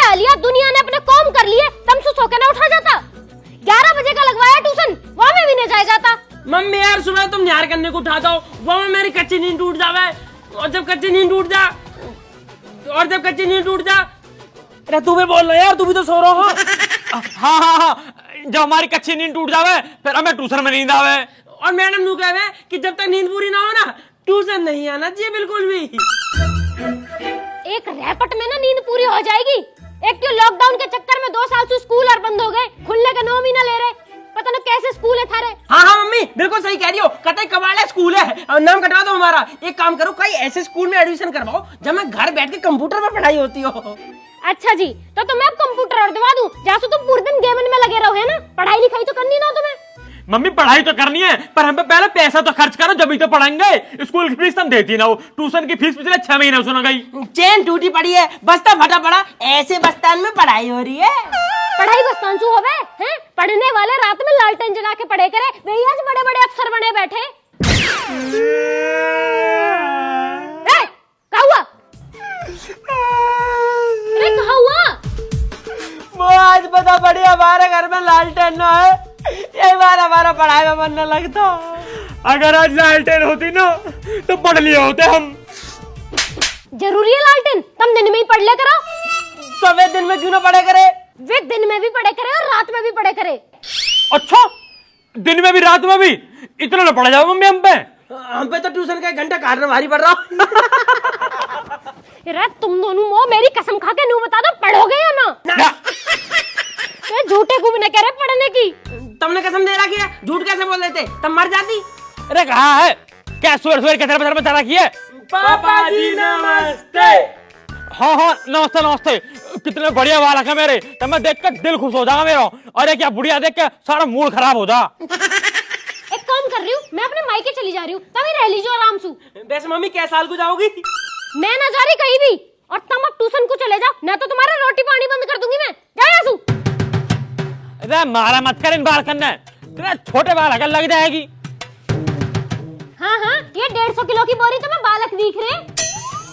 पढ़ा लिया, दुनिया ने अपने काम कर लिए, तुम सो के ना उठा जाता। 11 बजे का लगवाया ट्यूशन, वहाँ में भी नहीं जाया जाता। मम्मी यार सुबह तुम निहार करने को उठाता हो, वहाँ में मेरी कच्ची नींद टूट जावे, और जब कच्ची नींद टूट जा अरे तू भी बोल रहा यार, तू भी तो सो रहा हो। हाँ, जब हमारी कच्ची नींद टूट जावे फिर हमें ट्यूशन में नींद आवे। और मैडम नू कहे कि जब तक नींद पूरी ना हो ना ट्यूशन नहीं आना चाहिए बिल्कुल भी। एक रैपट में ना नींद पूरी हो जाएगी। एक तो लॉकडाउन के चक्कर में 2 साल से स्कूल और बंद हो गए, खुलने के 9 महीना ले रहे, पता ना कैसे स्कूल है थारे। हाँ मम्मी बिल्कुल सही कह रही हो, कतई कबाड़ा स्कूल है, और नाम कटवा दो हमारा। एक काम करो, कई ऐसे स्कूल में एडमिशन करवाओ जब मैं घर बैठ के कंप्यूटर में पढ़ाई होती हो। अच्छा जी, तो मैं अब कंप्यूटर और दिवा दूं, जहाँ से तुम पूरे दिन गेम में लगे रहो, है ना? पढ़ाई लिखाई तो करनी ना तुम्हें। मम्मी पढ़ाई तो करनी है, पर हम पे पहले पैसा तो खर्च करो जब ही तो पढ़ाएंगे। स्कूल की फीस तुम देती ना हो, ट्यूशन की फीस पिछले 6 महीने सुना गई। चेन टूटी पड़ी है, बस्ता फटा पड़ा, ऐसे बस्तान में पढ़ाई हो रही है। पढ़ाई बस्तान चू होवे हैं? पढ़ने वाले रात में लालटेन जला के पढ़े करे, वे आज बड़े बड़े अफसर बने बैठे। क्या हुआ? अरे क्या हुआ? वो आज पता पड़ी हमारे घर में लालटेन ना है, यही बार हमारा पढ़ाई में मन न लगता। अगर आज लालटेन होती ना तो पढ़ लिए होते हम। जरूरी है लालटेन? तुम दिन में ही पढ़ ले करो। तो वे दिन में क्यों ना पढ़े करे? वे दिन में भी पढ़े करे और रात में भी पढ़े करे। अच्छा, दिन में भी रात में भी? इतना ना पढ़ा जाओ मम्मी हम पे तो ट्यूशन का 1 घंटा काटना भारी पड़ रहा। तुम दोनों मेरी कसम खा के नू बता दो, पढ़ोगे या ना? झूठे को भी न कह रहे पढ़ने की। तुमने कसम दे रखी है, झूठ कैसे बोल देते? तब मर जाती। अरे कहा है क्या सुअर के तरफ बता रखी है? पापा जी नमस्ते। हाँ नमस्ते नमस्ते। कितने बढ़िया बालक है मेरे, तब मैं देख कर दिल खुश हो जाएगा मेरा। अरे क्या बुढ़िया देख के सारा मूड खराब हो जा। एक काम कर रही हूँ, मैं अपने मायके चली जा रही हूँ, तभी रह लीजिए आराम से। वैसे मम्मी क्या साल को जाओगी? मैं ना जा रही कहीं भी, और तुम अब ट्यूशन को चले जाओ, मैं तो तुम्हारा रोटी पानी बंद कर दूंगी। मैं जा। अरे मारा मत कर इन बालकन ने, तेरा छोटे बालक लग जाएगी। हाँ, ये 150 किलो की बोरी तो मैं बालक दिख रहे।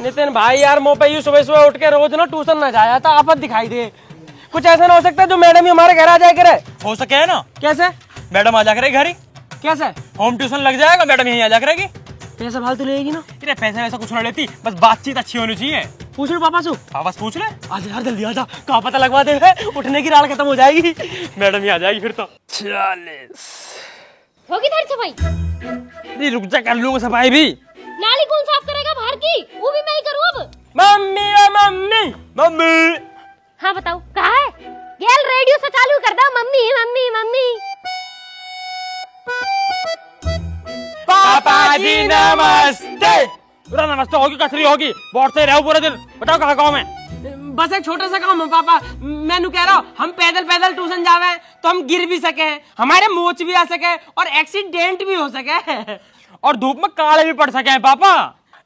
नितिन भाई यार, मुँह पे सुबह सुबह उठ के रोज ना ट्यूशन ना जाया था, आफत दिखाई दे। कुछ ऐसा ना हो सकता जो मैडम ही हमारे घर आ जाए करे? हो सके है ना। कैसे? मैडम आ जा करेगी घर ही। कैसे? होम ट्यूशन लग जाएगा, मैडम यहीं आ जा करेगी। पैसा फालतू लेगी ना? अरे पैसे वैसा कुछ ना लेती, बस बातचीत अच्छी होनी चाहिए। पूछ लो पापा से। हाँ बस पूछ ले। आज यार जल्दी आ जा, कहाँ पता लगवा दे, उठने की राल खत्म हो जाएगी। मैडम ही आ जाएगी फिर तो। 40 होगी तेरी सफाई? रुक जा, कर लूंगा सफाई भी। नाली कौन साफ करेगा बाहर की? वो भी मैं ही करूँ अब। मम्मी। हाँ बताओ, कहाँ है? गेल रेडियो से चालू कर दो, मम्मी मम्मी मम्मी। पापा जी नमस्ते। पूरा नमस्ते होगी, कसरी होगी, बहुत से रहो पूरे दिन। बताओ कहाँ गाँव में? बस एक छोटा सा काम है पापा, मैं कह रहा हूँ हम पैदल ट्यूशन जावे तो हम गिर भी सके, हमारे मोच भी आ सके और एक्सीडेंट भी हो सके, और धूप में काले भी पड़ सके हैं पापा।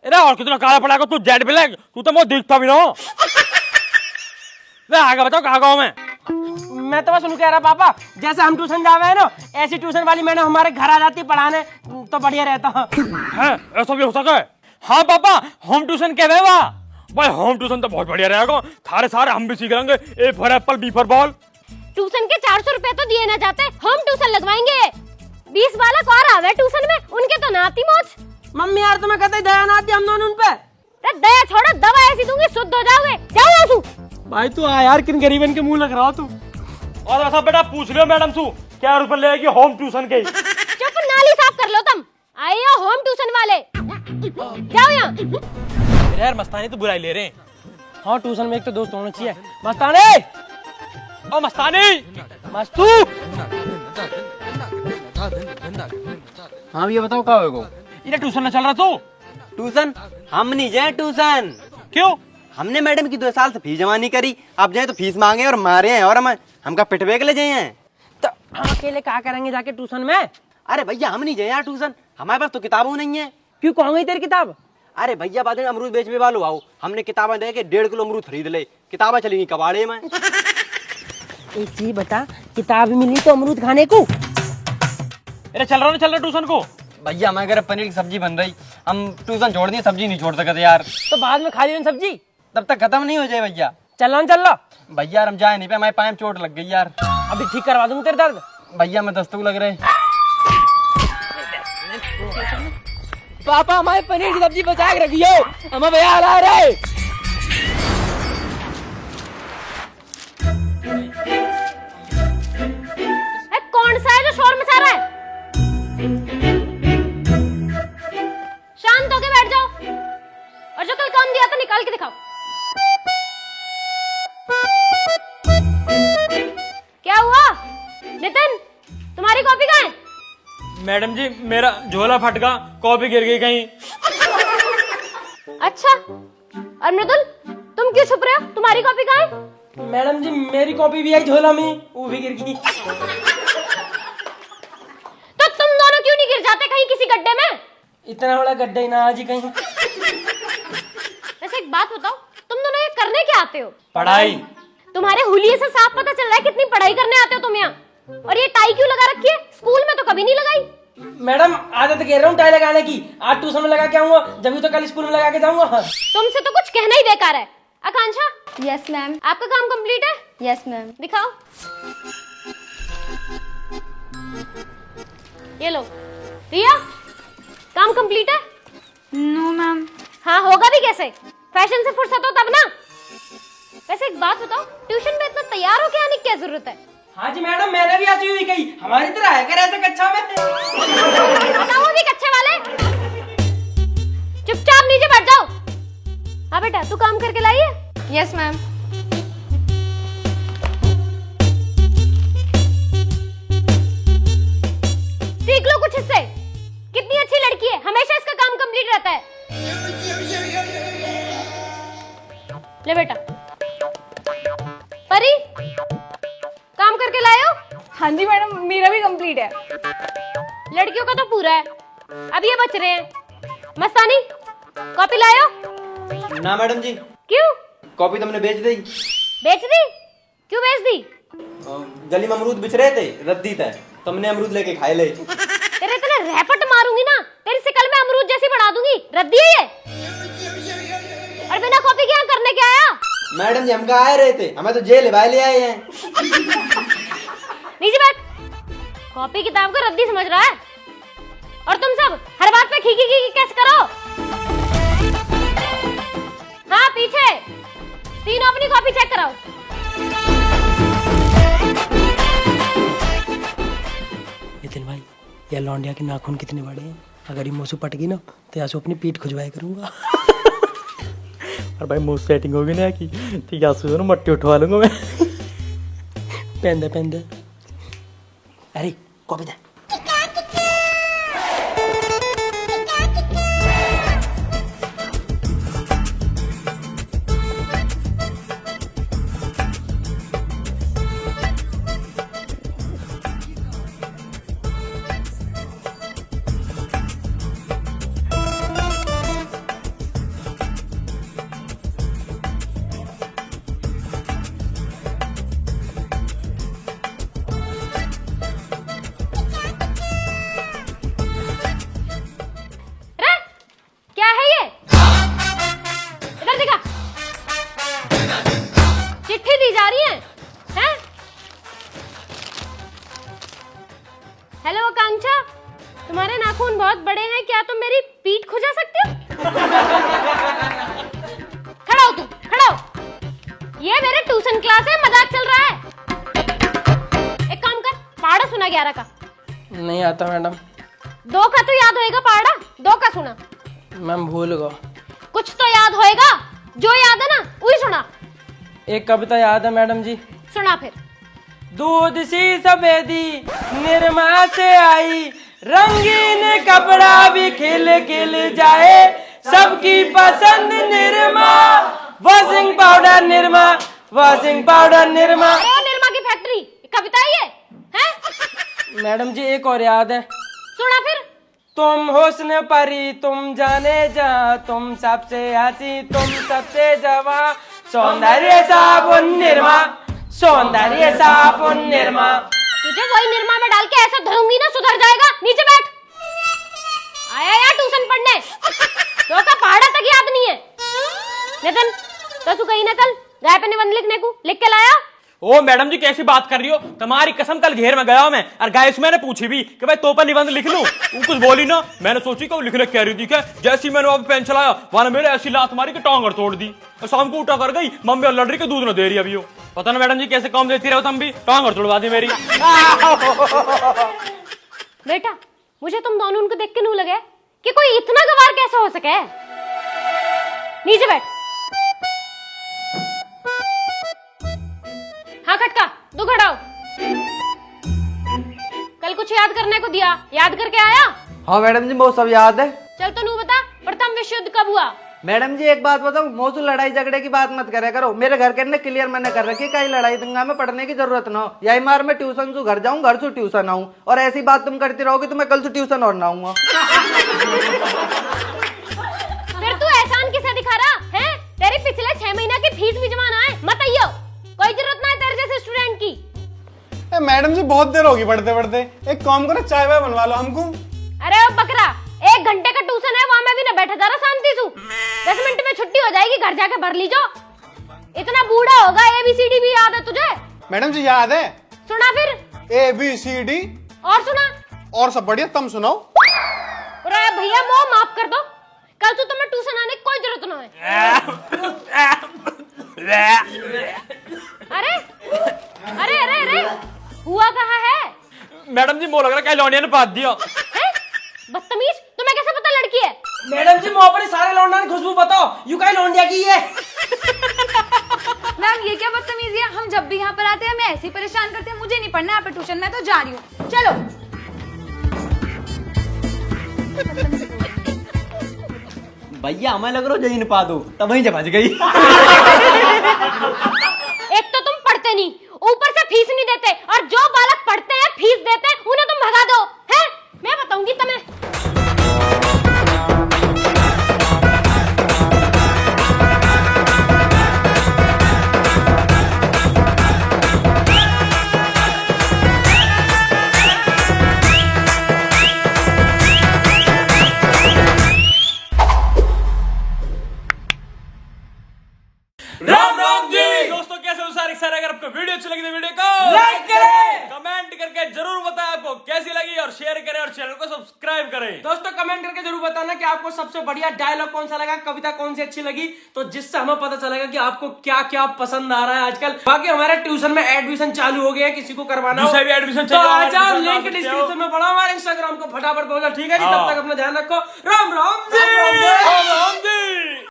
अरे और कितना काला पड़ा तू, जेड ब्लैक, तू तो बहुत दिखता भी ना। आगे बताओ कहाँ गाँव में? मैं तो बस उनको कह रहा पापा, जैसे हम ट्यूशन जावे है ना, ऐसी ट्यूशन वाली मैंने हमारे घर आ जाती पढ़ाने तो बढ़िया रहता है। ऐसा भी हो सके? हाँ पापा, होम ट्यूशन कह रहे वाह भाई, होम ट्यूशन तो बहुत बढ़िया रहेगा, थारे सारे हम भी सीख लेंगे। A for apple, B for ball. Tuition के 400 रुपए तो दिए ना जाते, होम ट्यूशन लगवाएंगे। 20 बालक और आवे ट्यूशन में, उनके तो नाती मोच। मम्मी यार तुम्हें कहते दया ना आती हम दोनों उन पे। दया छोड़ो, दवा ऐसी दूंगी शुद्ध हो जाओगे। जाओ भाई तू आ यार, किन गरीबन के मुंह लग रहा हो तू। और ऐसा बेटा पूछ लियो मैडम से क्या रुपए लेगी होम ट्यूशन के? चुप, नाली साफ कर लो तुम। आए हो होम ट्यूशन वाले, जाओ यहाँ। यार मस्तानी तो बुराई ले रहे हैं। हाँ ट्यूशन में एक तो दोस्त होना चाहिए। मस्तानी, ओ मस्तानी, मस्तू। हाँ भैया बताओ क्या होगा? इधर ट्यूशन ना चल रहा तू? ट्यूशन हम नहीं जाए ट्यूशन। क्यों? हमने मैडम की 2 साल से फीस जमा नहीं करी, अब जाए तो फीस मांगे और मारे हैं, और हमका पिटवे के ले जाए हैं। तो हम अकेले क्या करेंगे जाके ट्यूशन में? अरे भैया हम नहीं जाए यार ट्यूशन, हमारे पास तो किताबों नहीं है। क्यों कहाँ गई तेरी किताब? अरे भैया बाद में अमरूद बेचने वालों आओ, हमने किताबें दे के 1.5 किलो अमरूद खरीद ले, किताबें चलेंगी कबाड़े में। एक चीज बता, किताब मिली तो अमरूद खाने को? अरे चल रहा ट्यूशन को। भैया हमारे घर पनीर की सब्जी बन रही, हम ट्यूशन छोड़ दिए, सब्जी नहीं छोड़ सकते यार। तो बाद में खा ली सब्जी, तब तक खत्म नहीं हो जाए भैया। चलो न, चल लो। भैया यार हम जाए नहीं पे, हमारे पाँव में चोट लग गई यार। अभी ठीक करवा दूंगा तेरे दर्द। भैया मैं दस्तक लग रहे। पापा हमारे पनीर की सब्जी बचा के रखियो, हमें भैया हला रहे। कौन सा है जो शोर मचा रहा है? शांत होके बैठ जाओ और जो कल काम दिया था निकाल के दिखाओ। क्या हुआ नितिन, तुम्हारी कॉपी कहाँ है? मैडम जी मेरा झोला फट गया, कॉपी गिर गई कहीं। अच्छा, और मृदुल तुम क्यों छुप रहे हो? तुम्हारी कॉपी कहाँ है? मैडम जी मेरी कॉपी भी आई झोला में, वो भी गिर गई। तो तुम दोनों क्यों नहीं गिर जाते कहीं किसी गड्ढे में? इतना बड़ा गड्ढा ही ना आज ही कहीं। वैसे एक बात बताओ, तुम दोनों ये करने क्या आते हो? पढ़ाई। तुम्हारे हुलिये से साफ पता चल रहा है कितनी पढ़ाई करने आते हो तुम यहाँ। और ये टाई क्यों लगा रखी है? स्कूल में तो कभी नहीं लगाई। मैडम आदत कह रहा हूँ टाई लगाने की, आज ट्यूशन में लगा के आऊंगा, जब तो कल स्कूल में लगा के जाऊंगा। तुमसे तो कुछ कहना ही बेकार है। Akanksha, yes ma'am. आपका काम कंप्लीट है? Yes ma'am. दिखाओ। ये लो। रिया, काम कंप्लीट है? No ma'am. हाँ होगा भी कैसे, फैशन से फुर्सत हो तब ना। वैसे एक बात बताओ, ट्यूशन में इतना तैयार होके आने की क्या जरूरत है? हाँ जी मैडम, मैंने भी ऐसी हुई कही, हमारी तरह है कर ऐसे कक्षा में। बताओ भी कच्चे वाले। चुपचाप नीचे बैठ जाओ। हाँ बेटा, तू काम करके लाई है? Yes ma'am. सीख लो कुछ इससे। कितनी अच्छी लड़की है, हमेशा इसका काम कंप्लीट रहता है। ले बेटा। परी, काम करके लाए हो? हाँ जी मैडम, मेरा भी कंप्लीट है। लड़कियों का तो पूरा है, अब ये बच रहे हैं। मस्तानी, कॉपी लाए हो? ना मैडम जी। क्यों? कॉपी तुमने बेच दी। बेच दी? क्यों बेच दी? गली में अमरूद बिछ रहे थे, रद्दी थे, तुमने अमरूद लेके खाए ले। तेरे इतने रैपट मारूंगी ना, तेरी शकल में अमरूद जैसी बना दूंगी। रद्दी है ये। और बिना कॉपी के यहाँ करने क्या आया? मैडम जी हम कहाँ आए रहे थे, हमें तो जेल भाई ले आए हैं। नीचे बैठ। कॉपी किताब को रद्दी समझ रहा है? और तुम सब हर बात पे खीखी खीखी कैसे करो? हाँ पीछे, तीनों अपनी कॉपी चेक कराओ। नितिन भाई, ये लौंडिया के नाखून कितने बड़े हैं, अगर ये मुझसे पट गई ना तो यासु अपनी पीठ खुजवाया करूंगा। और भाई मुझ सेटिंग होगी ना कि ठीक है, मट्टी उठवा लूंगा मैं। पहन दे। अरे कॉपी दे। हेलो आकांक्षा, तुम्हारे नाखून बहुत बड़े हैं, क्या तुम मेरी पीठ खुजा सकते हो? खड़ा हो, तू खड़ा हो। ये मेरे ट्यूशन क्लास है, मजाक चल रहा है। एक काम कर, पहाड़ा सुना 11 का। नहीं आता मैडम। 2 का तो याद होएगा पहाड़ा, 2 का सुना। मैम भूल गया। कुछ तो याद होएगा, जो याद है ना वही सुना। एक कविता याद है मैडम जी। सुना फिर। दूध सी सफेदी निरमा से आई, रंगीन कपड़ा भी खिल खिल जाए, सबकी पसंद Nirma, washing powder Nirma, washing powder Nirma. अरे निरमा की फैक्ट्री, कविता है ये हैं? मैडम जी एक और याद है। सुना फिर। तुम हुस्न परी तुम जाने जा, तुम सबसे हंसी तुम सबसे जवा, सौंदर्य साबुन निरमा, सौंदर्य साबुन निरमा। तुझे वही निरमा में डाल के ऐसा धरूंगी ना, सुधर जाएगा। नीचे बैठ। आया यार ट्यूशन पढ़ने, 2 का पहाड़ा तक याद नहीं है। नितिन, तो तू कहीं ना कल गाय पे निबंध लिखने को लिख के लाया। ओ मैडम जी कैसी बात कर रही हो, तुम्हारी कसम कल घेर में गया मैं और गाय से मैंने पूछी भी कि भाई तो पर निबंध लिख लूं, वो कुछ बोली ना, मैंने सोची कि वो लिखने कह रही थी क्या, जैसी मैंने वहां पेन चलाया वहां मेरे ऐसी लात मारी कि टांग तोड़ दी और शाम को उठा कर गई मम्मी और लड़री के दूध न दे रही अभी वो। पता ना मैडम जी कैसे काम देती रहो तुम भी, टांग तोड़वा दी मेरी। बेटा मुझे तुम दोनों उनको देख के नहीं लगे कि कोई इतना गवार कैसे हो सके। नीचे बैठ। हाँ खटका तू खड़ा हो। कल कुछ याद करने को दिया, याद करके आया? हाँ मैडम जी वो सब याद है। चल तो नू बता प्रथम विश्व युद्ध कब हुआ? मैडम जी एक बात बताऊं, मौसू लड़ाई झगड़े की बात मत करे करो, मेरे घर के ने क्लियर मैंने कर रखी कहीं लड़ाई दंगा में पढ़ने की जरूरत ना हो, यही मार मैं ट्यूशन से घर जाऊं, घर से ट्यूशन आऊं, और ऐसी बात तुम करती रहोगी तो मैं कल से ट्यूशन और ना आऊंगा। फिर तू एहसान किसे दिखा रहा है? तेरी पिछले 6 महीना की फीस भी जमा ना है, मत आइयो, कोई जरूरत ना है तेरे जैसे स्टूडेंट की। मैडम जी बहुत देर होगी पढ़ते पढ़ते, एक काम करो चाय वाय बनवा लो हमको। अरे ओ बकरा, 1 घंटे का ट्यूशन है, वहां में भी ना बैठा जा रहा शांति से। 10 मिनट में छुट्टी हो जाएगी, घर जाके भर लीजो। इतना बूढ़ा होगा ABCD भी याद है तुझे? मैडम जी याद है। सुना फिर। ABCD। और सुना। और सब बढ़िया, तुम सुनाओ। अरे भैया वो माफ कर दो, कल से तुम्हें ट्यूशन आने की कोई जरूरत ना है। अरे अरे अरे अरे हुआ कहाँ है? मैडम जी मोह लग रहा है लौंडिया ने पाद दिया। बदतमीज, तुम्हें कैसे पता लड़की है? मैडम जी मुंह पर सारे लौंडा की खुशबू बताओ, यू कहीं लौंडिया की है। मैम ये क्या बदतमीजी है, हम जब भी यहाँ पर आते हैं हमें ऐसे ही परेशान करते हैं। मुझे नहीं पढ़ना यहाँ पे ट्यूशन, मैं तो जा रही हूँ। चलो भैया हमें लग रहा जही पा दो तब वहीं जब गई। एक तो तुम पढ़ते नहीं, ऊपर से फीस नहीं देते, और जो बालक पढ़ते हैं फीस देते हैं उन्हें तुम भगा दो हैं? मैं बताऊंगी तुम्हें। राम राम जी दोस्तों, कैसे हो सारे सारे? अगर आपको वीडियो अच्छी लगी तो वीडियो को लाइक करें, कमेंट करके जरूर बताएं आपको कैसी लगी, और शेयर करें और चैनल को सब्सक्राइब करें। दोस्तों कमेंट करके जरूर बताना कि आपको सबसे बढ़िया डायलॉग कौन सा लगा, कविता कौन सी अच्छी लगी, तो जिससे हमें पता चलेगा कि आपको क्या क्या पसंद आ रहा है आजकल। बाकी हमारे ट्यूशन में एडमिशन चालू हो गया, किसी को करवाना हो दूसरा भी एडमिशन तो आ जाओ, चाहिए, लिंक डिस्क्रिप्शन में पड़ा, हमारे इंस्टाग्राम को फटाफट बोलो। ठीक है जी, तब तक अपना ध्यान रखो। राम राम जी।